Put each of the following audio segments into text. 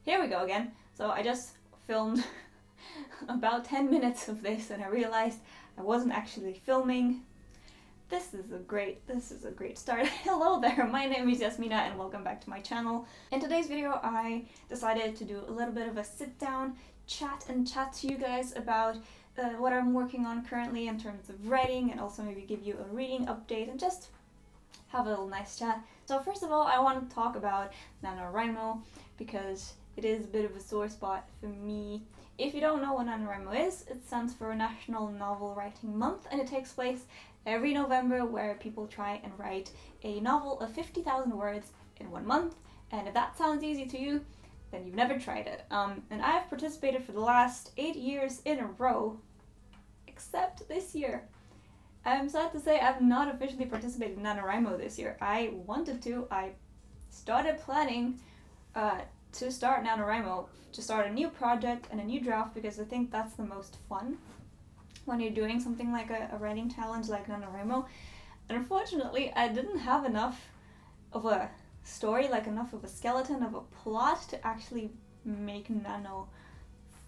Here we go again. So I just filmed about 10 minutes of this and I realized I wasn't actually filming. This is a great start. Hello there, my name is Iasmina and welcome back to my channel. In today's video I decided to do a little bit of a sit down chat to you guys about what I'm working on currently in terms of writing, and also maybe give you a reading update and just have a little nice chat. So first of all, I want to talk about NaNoWriMo because it is a bit of a sore spot for me. If you don't know what NaNoWriMo is, it stands for National Novel Writing Month, and it takes place every November where people try and write a novel of 50,000 words in 1 month. And if that sounds easy to you, then you've never tried it. And I have participated for the last 8 years in a row, except this year. I'm sad to say I've not officially participated in NaNoWriMo this year. I wanted to. I started planning to start NaNoWriMo, to start a new project and a new draft, because I think that's the most fun when you're doing something like a writing challenge like NaNoWriMo. And unfortunately, I didn't have enough of a story, like enough of a skeleton, of a plot to actually make Nano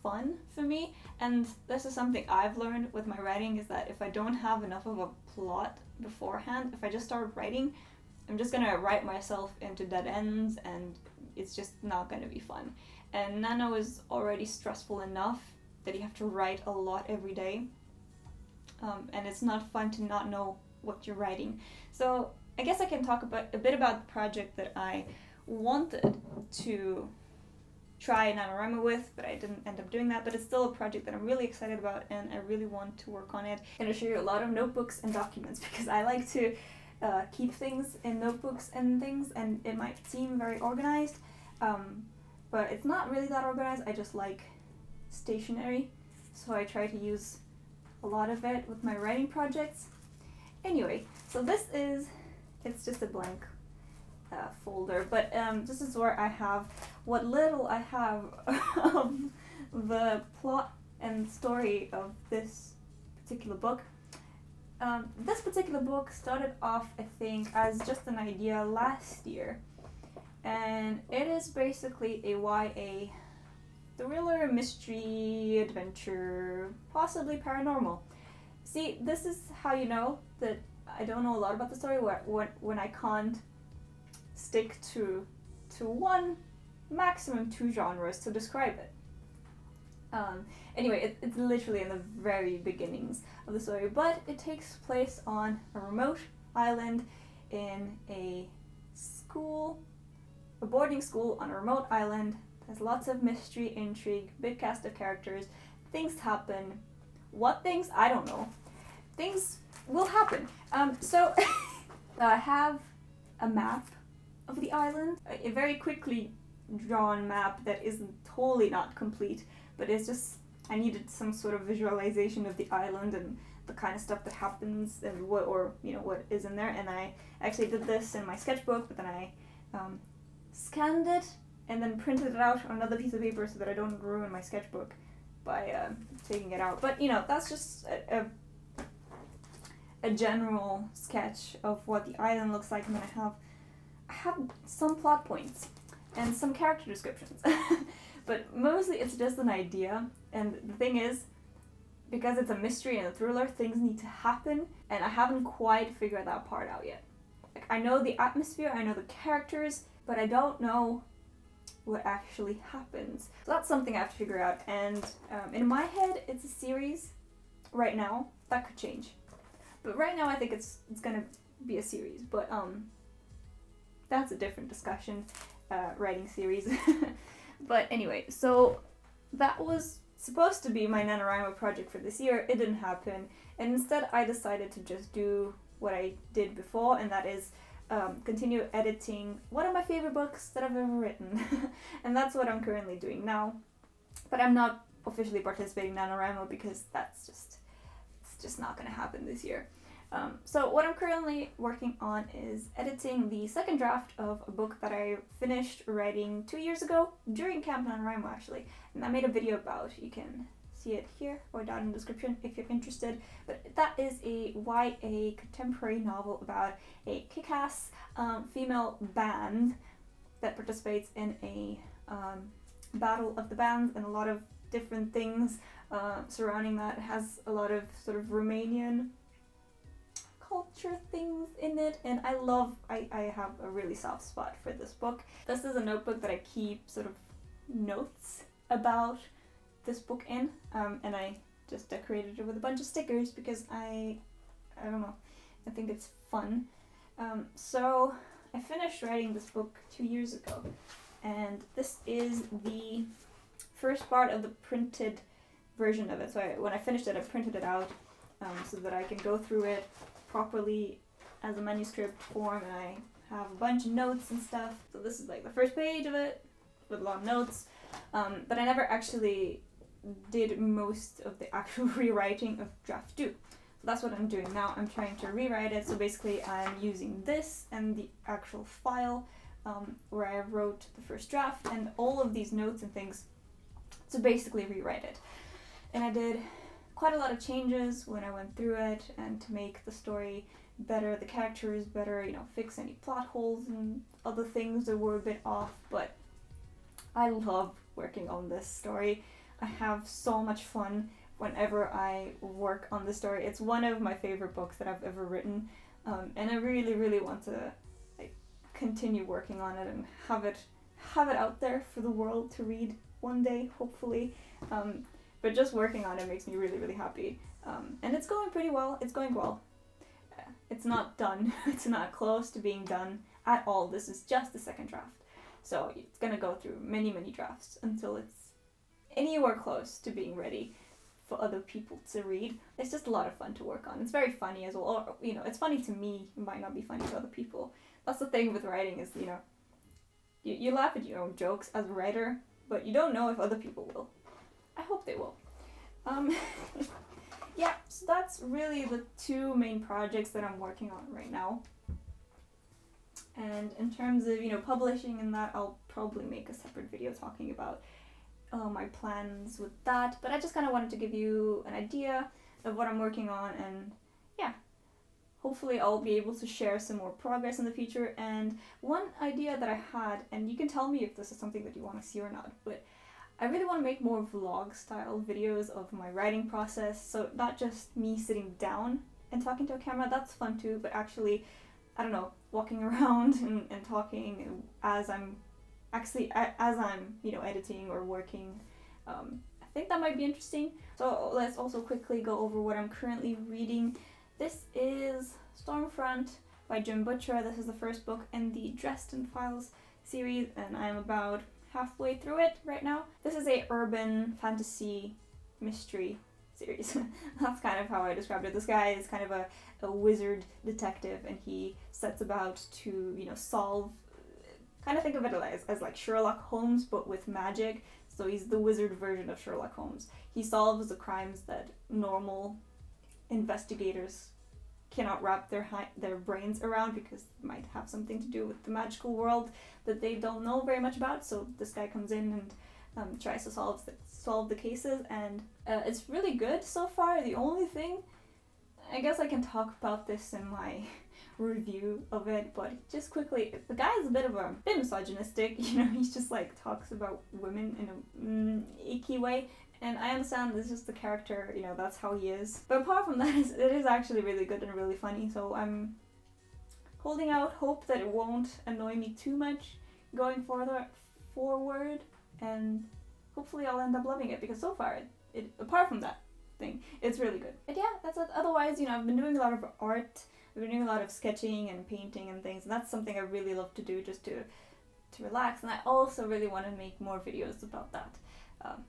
fun for me. And this is something I've learned with my writing, is that if I don't have enough of a plot beforehand, if I just start writing, I'm just gonna write myself into dead ends and it's just not gonna be fun. And Nano is already stressful enough that you have to write a lot every day, and it's not fun to not know what you're writing. So I guess I can talk a bit about the project that I wanted to try NaNoWriMo with, but I didn't end up doing that. But it's still a project that I'm really excited about and I really want to work on it. I'm going to show you a lot of notebooks and documents because I like to keep things in notebooks and things, and it might seem very organized, but it's not really that organized. I just like stationery, so I try to use a lot of it with my writing projects. Anyway, so it's just a blank folder, but this is where I have what little I have of the plot and story of this particular book. This particular book started off, I think, as just an idea last year, and it is basically a YA thriller, mystery, adventure, possibly paranormal. See, this is how you know that I don't know a lot about the story, when I can't stick to one, maximum 2 genres to describe it. Anyway, it's literally in the very beginnings of the story, but it takes place on a remote island in a boarding school on a remote island. There's lots of mystery, intrigue, big cast of characters, things happen. What things? I don't know. Things will happen. So I have a map of the island, a very quickly drawn map that isn't totally not complete, but it's just, I needed some sort of visualization of the island and the kind of stuff that happens and what is in there. And I actually did this in my sketchbook, but then I scanned it and then printed it out on another piece of paper so that I don't ruin my sketchbook by taking it out. But that's just a general sketch of what the island looks like, and then I have some plot points and some character descriptions. But mostly it's just an idea, and the thing is, because it's a mystery and a thriller, things need to happen, and I haven't quite figured that part out yet. Like, I know the atmosphere, I know the characters, but I don't know what actually happens. So that's something I have to figure out, and in my head it's a series right now. That could change, but right now I think it's gonna be a series, but that's a different discussion, writing series. But anyway, so that was supposed to be my NaNoWriMo project for this year. It didn't happen, and instead I decided to just do what I did before, and that is continue editing one of my favorite books that I've ever written. And that's what I'm currently doing now. But I'm not officially participating in NaNoWriMo because it's just not going to happen this year. So what I'm currently working on is editing the second draft of a book that I finished writing 2 years ago during Camp NaNoWriMo, actually, and I made a video about. You can see it here or down in the description if you're interested. But that is a YA contemporary novel about a kick-ass female band that participates in a battle of the bands and a lot of different things surrounding that. It has a lot of sort of Romanian culture things in it, and I have a really soft spot for this book. This is a notebook that I keep sort of notes about this book in, and I just decorated it with a bunch of stickers because I don't know, I think it's fun. So I finished writing this book 2 years ago, and this is the first part of the printed version of it. So when I finished it, I printed it out so that I can go through it properly as a manuscript form, and I have a bunch of notes and stuff. So this is like the first page of it with a lot of notes, but I never actually did most of the actual rewriting of draft 2. So that's what I'm doing now. I'm trying to rewrite it. So basically I'm using this and the actual file where I wrote the first draft and all of these notes and things to basically rewrite it. And I did quite a lot of changes when I went through it, and to make the story better, the characters better, you know, fix any plot holes and other things that were a bit off. But I love working on this story. I have so much fun whenever I work on the story. It's one of my favorite books that I've ever written, and I really, really want to like continue working on it and have it out there for the world to read one day, hopefully. But just working on it makes me really, really happy, and it's going pretty well. It's going well. It's not done. It's not close to being done at all. This is just the second draft, so it's gonna go through many, many drafts until it's anywhere close to being ready for other people to read. It's just a lot of fun to work on. It's very funny as well. Or, you know, it's funny to me. It might not be funny to other people. That's the thing with writing is, you know, you laugh at your own jokes as a writer, but you don't know if other people will. I hope they will. Yeah, so that's really the two main projects that I'm working on right now. And in terms of, you know, publishing and that, I'll probably make a separate video talking about my plans with that, but I just kind of wanted to give you an idea of what I'm working on, and yeah, hopefully I'll be able to share some more progress in the future. And one idea that I had, and you can tell me if this is something that you want to see or not, but I really want to make more vlog style videos of my writing process, so not just me sitting down and talking to a camera, that's fun too, but actually, I don't know, walking around and talking as I'm you know, editing or working. I think that might be interesting. So let's also quickly go over what I'm currently reading. This is Stormfront by Jim Butcher. This is the first book in the Dresden Files series, and I'm about halfway through it right now. This is a urban fantasy mystery series. That's kind of how I described it. This guy is kind of a wizard detective, and he sets about to, you know, solve, kind of think of it as like Sherlock Holmes, but with magic. So he's the wizard version of Sherlock Holmes. He solves the crimes that normal investigators cannot wrap their brains around, because it might have something to do with the magical world that they don't know very much about. So this guy comes in and tries to solve the cases, and it's really good so far. The only thing, I guess I can talk about this in my review of it, but just quickly, the guy is a bit misogynistic, you know. He just like talks about women in a icky way, and I understand this is just the character, you know, that's how he is. But apart from that, it is actually really good and really funny, so I'm holding out hope that it won't annoy me too much going forward, and hopefully I'll end up loving it, because so far, it apart from that thing, it's really good. But yeah, that's it. Otherwise, you know, I've been doing a lot of art. I've been doing a lot of sketching and painting and things, and that's something I really love to do, just to relax, and I also really want to make more videos about that.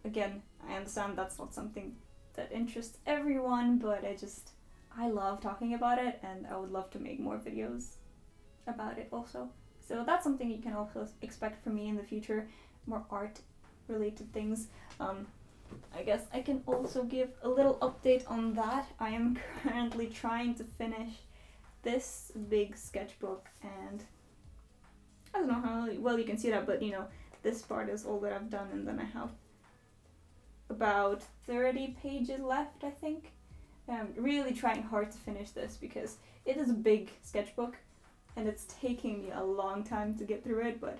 Again, I understand that's not something that interests everyone, but I love talking about it, and I would love to make more videos about it also. So that's something you can also expect from me in the future, more art related things. I guess I can also give a little update on that. I am currently trying to finish this big sketchbook, and I don't know how well you can see that, but you know, this part is all that I've done, and then I have about 30 pages left, I think. I'm really trying hard to finish this because it is a big sketchbook and it's taking me a long time to get through it, but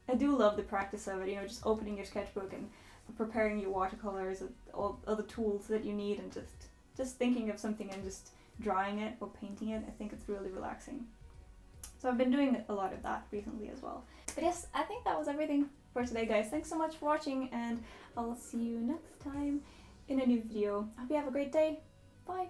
I do love the practice of it, you know, just opening your sketchbook and preparing your watercolors and all the tools that you need, and just thinking of something and just drawing it or painting it. I think it's really relaxing. So I've been doing a lot of that recently as well. But yes, I think that was everything for today, guys. Thanks so much for watching, and I'll see you next time in a new video. Hope you have a great day. Bye!